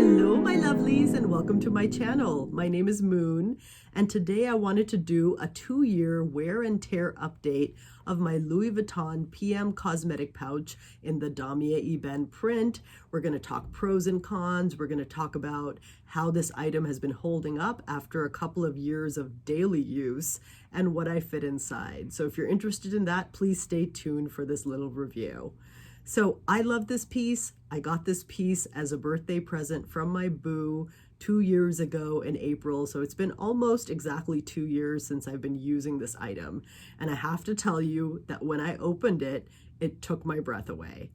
Hello my lovelies and welcome to my channel. My name is Moon and today I wanted to do a 2-year wear and tear update of my Louis Vuitton PM cosmetic pouch in the Damier Ebene print. We're going to talk pros and cons. We're going to talk about how this item has been holding up after a couple of years of daily use and what I fit inside. So if you're interested in that, please stay tuned for this little review. So I love this piece. I got this piece as a birthday present from my boo 2 years ago in April. So it's been almost exactly 2 years since I've been using this item. And I have to tell you that when I opened it, it took my breath away.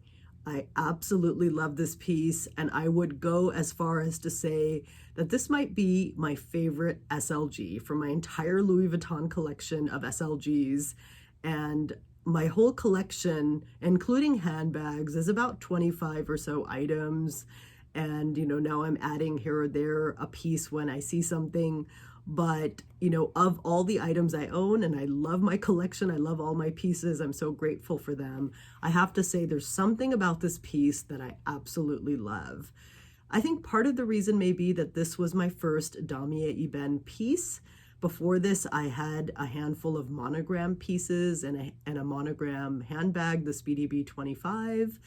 I absolutely love this piece, and I would go as far as to say that this might be my favorite SLG from my entire Louis Vuitton collection of SLGs. And my whole collection, including handbags, is about 25 or so items. And, now I'm adding here or there a piece when I see something. But, of all the items I own, and I love my collection, I love all my pieces, I'm so grateful for them. I have to say there's something about this piece that I absolutely love. I think part of the reason may be that this was my first Damier Ebene piece. Before this, I had a handful of monogram pieces and a monogram handbag, the Speedy B25,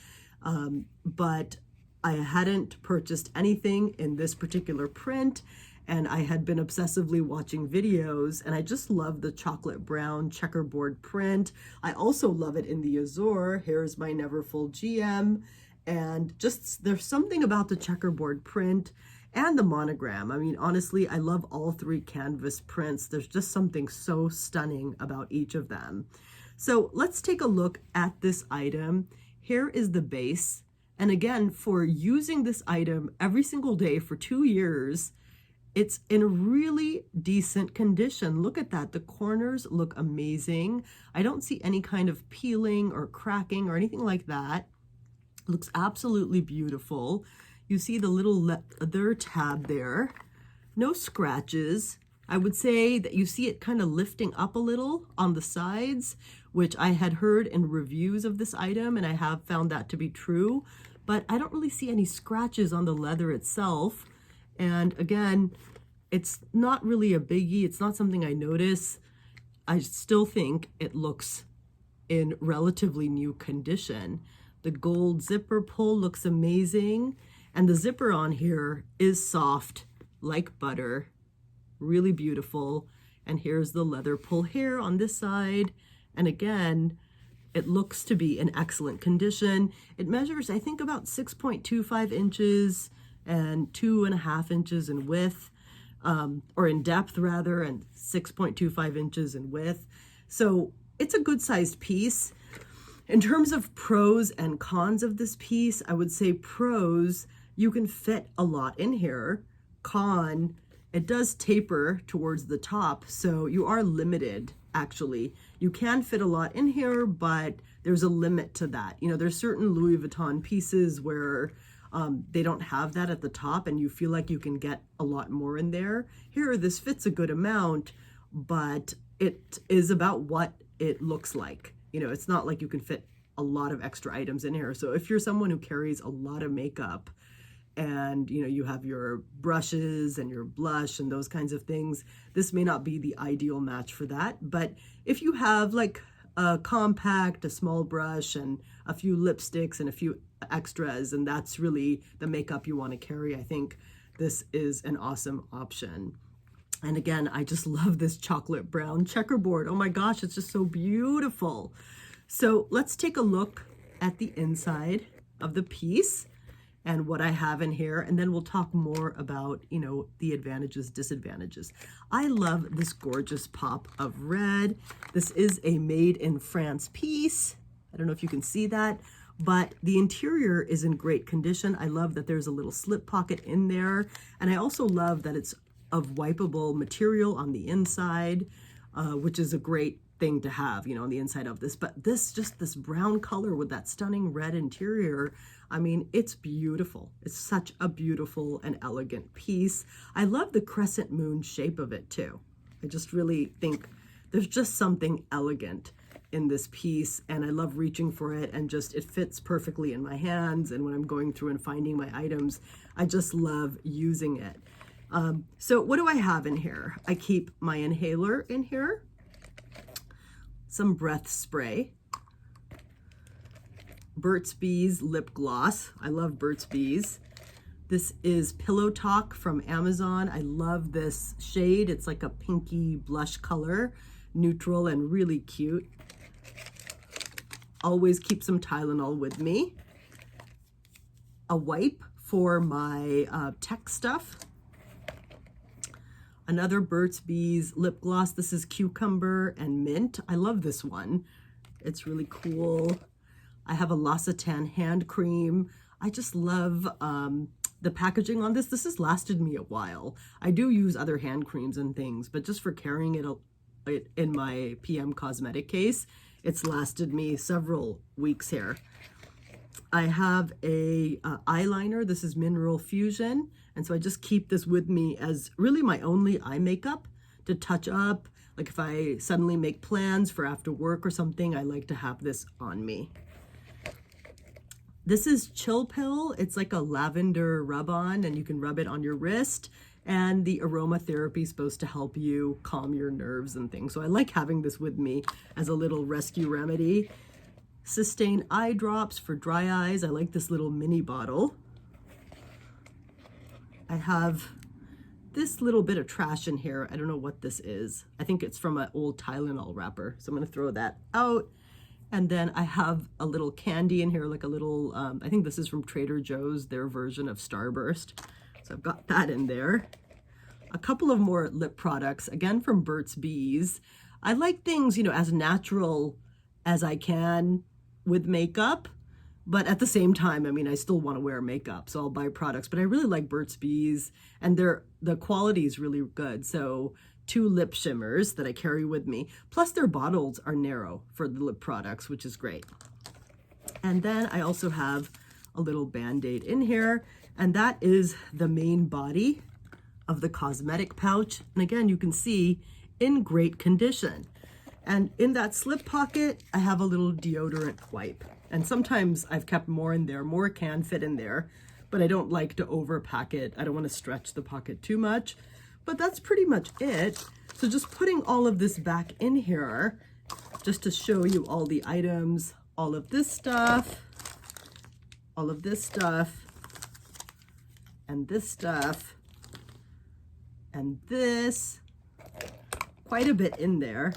but I hadn't purchased anything in this particular print, and I had been obsessively watching videos, and I just love the chocolate brown checkerboard print. I also love it in the azure. Here's my Never Full GM, and just there's something about the checkerboard print and the monogram. I mean, honestly, I love all three canvas prints. There's just something so stunning about each of them. So let's take a look at this item. Here is the base. And again, for using this item every single day for 2 years, it's in really decent condition. Look at that. The corners look amazing. I don't see any kind of peeling or cracking or anything like that. It looks absolutely beautiful. You see the little leather tab there. No scratches. I would say that you see it kind of lifting up a little on the sides, which I had heard in reviews of this item, and I have found that to be true. But I don't really see any scratches on the leather itself. And again, it's not really a biggie. It's not something I notice. I still think it looks in relatively new condition. The gold zipper pull looks amazing. And the zipper on here is soft, like butter, really beautiful. And here's the leather pull here on this side. And again, it looks to be in excellent condition. It measures, I think, about 6.25 inches and 2.5 inches in width, or in depth rather, and 6.25 inches in width. So it's a good sized piece. In terms of pros and cons of this piece, I would say pros, you can fit a lot in here. Con, it does taper towards the top, so you are limited, actually. You can fit a lot in here, but there's a limit to that. There's certain Louis Vuitton pieces where they don't have that at the top, and you feel like you can get a lot more in there. Here, this fits a good amount, but it is about what it looks like. It's not like you can fit a lot of extra items in here. So if you're someone who carries a lot of makeup, and you have your brushes and your blush and those kinds of things, this may not be the ideal match for that. But if you have like a compact, a small brush, and a few lipsticks and a few extras, and that's really the makeup you want to carry, I think this is an awesome option. And again, I just love this chocolate brown checkerboard. Oh my gosh, it's just so beautiful. So let's take a look at the inside of the piece and what I have in here, and then we'll talk more about, the advantages, disadvantages. I love this gorgeous pop of red. This is a made in France piece. I don't know if you can see that, but the interior is in great condition. I love that there's a little slip pocket in there, and I also love that it's of wipeable material on the inside, which is a great thing to have, on the inside of this. But this brown color with that stunning red interior, I mean, it's beautiful. It's such a beautiful and elegant piece. I love the crescent moon shape of it too. I just really think there's just something elegant in this piece, and I love reaching for it, and just it fits perfectly in my hands. And when I'm going through and finding my items, I just love using it. So what do I have in here? I keep my inhaler in here, some breath spray, Burt's Bees lip gloss. I love Burt's Bees. This is Pillow Talk from Amazon. I love this shade. It's like a pinky blush color, neutral and really cute. Always keep some Tylenol with me. A wipe for my tech stuff. Another Burt's Bees lip gloss. This is Cucumber and Mint. I love this one. It's really cool. I have a L'Occitane hand cream. I just love the packaging on this. This has lasted me a while. I do use other hand creams and things, but just for carrying it in my Pmcosmetic case, it's lasted me several weeks here. I have a eyeliner. This is Mineral Fusion. And so I just keep this with me as really my only eye makeup to touch up. Like if I suddenly make plans for after work or something, I like to have this on me. This is Chill Pill. It's like a lavender rub-on, and you can rub it on your wrist. And the aromatherapy is supposed to help you calm your nerves and things. So I like having this with me as a little rescue remedy. Sustain eye drops for dry eyes. I like this little mini bottle. I have this little bit of trash in here. I don't know what this is. I think it's from an old Tylenol wrapper. So I'm going to throw that out. And then I have a little candy in here, like a little, I think this is from Trader Joe's, their version of Starburst. So I've got that in there. A couple of more lip products, again from Burt's Bees. I like things, as natural as I can with makeup. But at the same time, I still want to wear makeup, so I'll buy products. But I really like Burt's Bees, and the quality is really good. So 2 lip shimmers that I carry with me. Plus their bottles are narrow for the lip products, which is great. And then I also have a little Band-Aid in here, and that is the main body of the cosmetic pouch. And again, you can see in great condition. And in that slip pocket, I have a little deodorant wipe. And sometimes I've kept more in there, more can fit in there, but I don't like to overpack it. I don't want to stretch the pocket too much, but that's pretty much it. So just putting all of this back in here, just to show you all the items, all of this stuff, and this stuff, and this, quite a bit in there.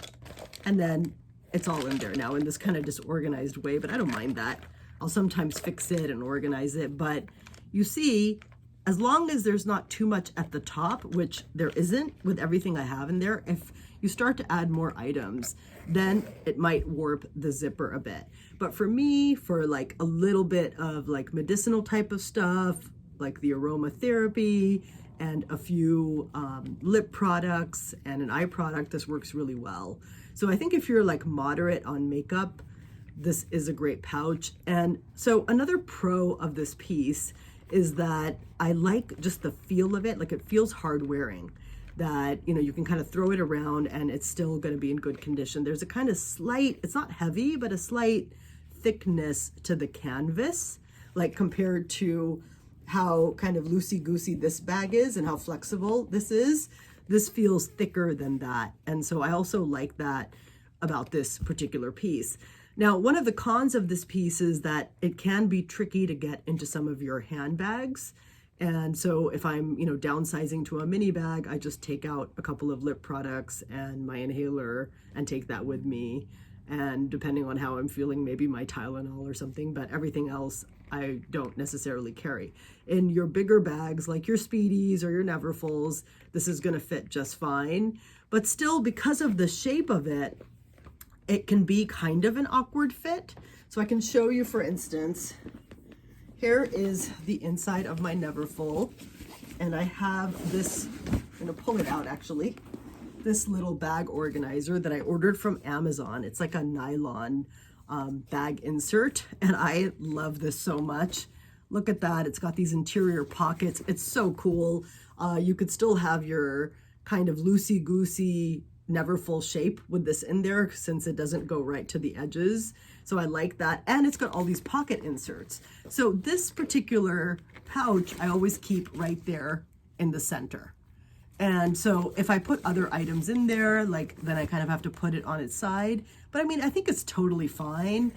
And then it's all in there now in this kind of disorganized way, but I don't mind that. I'll sometimes fix it and organize it, but you see, as long as there's not too much at the top, which there isn't with everything I have in there, if you start to add more items, then it might warp the zipper a bit. But for me, for like a little bit of like medicinal type of stuff, like the aromatherapy and a few lip products and an eye product, this works really well. So I think if you're like moderate on makeup, this is a great pouch. And so another pro of this piece is that I like just the feel of it. Like it feels hard wearing, that, you can kind of throw it around and it's still going to be in good condition. There's a kind of slight, it's not heavy, but a slight thickness to the canvas, like compared to how kind of loosey-goosey this bag is and how flexible this is. This feels thicker than that. And so I also like that about this particular piece. Now, one of the cons of this piece is that it can be tricky to get into some of your handbags. And so if I'm, downsizing to a mini bag, I just take out a couple of lip products and my inhaler and take that with me. And depending on how I'm feeling, maybe my Tylenol or something, but everything else I don't necessarily carry. In your bigger bags, like your Speedies or your Neverfulls, this is gonna fit just fine. But still, because of the shape of it, it can be kind of an awkward fit. So I can show you, for instance, here is the inside of my Neverfull. And I have this, I'm gonna pull it out actually, this little bag organizer that I ordered from Amazon. It's like a nylon bag insert, and I love this so much. Look at that, it's got these interior pockets. It's so cool. You could still have your kind of loosey-goosey never full shape with this in there since it doesn't go right to the edges. So I like that. And it's got all these pocket inserts. So this particular pouch, I always keep right there in the center. And so if I put other items in there, like then I kind of have to put it on its side. But I mean, I think it's totally fine.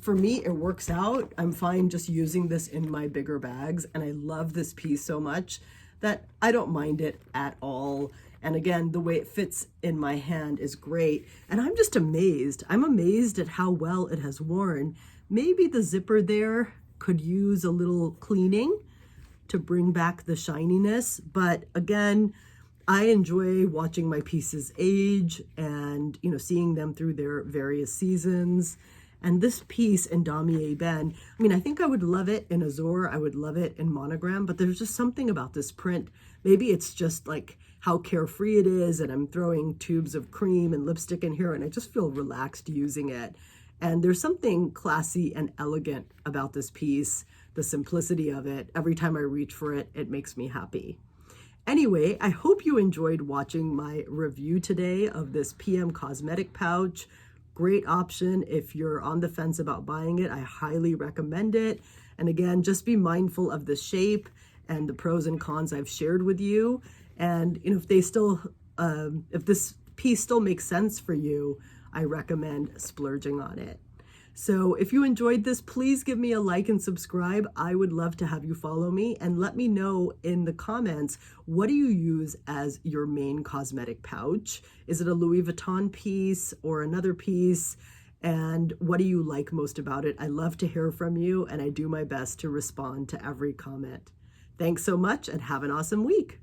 For me, it works out. I'm fine just using this in my bigger bags. And I love this piece so much that I don't mind it at all. And again, the way it fits in my hand is great. And I'm just amazed. I'm amazed at how well it has worn. Maybe the zipper there could use a little cleaning to bring back the shininess. But again, I enjoy watching my pieces age and, you know, seeing them through their various seasons. And this piece in Damier Ben, I mean, I think I would love it in Azure. I would love it in monogram, but there's just something about this print. Maybe it's just like how carefree it is, and I'm throwing tubes of cream and lipstick in here, and I just feel relaxed using it. And there's something classy and elegant about this piece, the simplicity of it. Every time I reach for it, it makes me happy. Anyway, I hope you enjoyed watching my review today of this Pmcosmetic pouch. Great option if you're on the fence about buying it. I highly recommend it. And again, just be mindful of the shape and the pros and cons I've shared with you. And you know, if they still, if this piece still makes sense for you, I recommend splurging on it. So if you enjoyed this, please give me a like and subscribe. I would love to have you follow me, and let me know in the comments, what do you use as your main cosmetic pouch? Is it a Louis Vuitton piece or another piece? And what do you like most about it? I love to hear from you, and I do my best to respond to every comment. Thanks so much, and have an awesome week.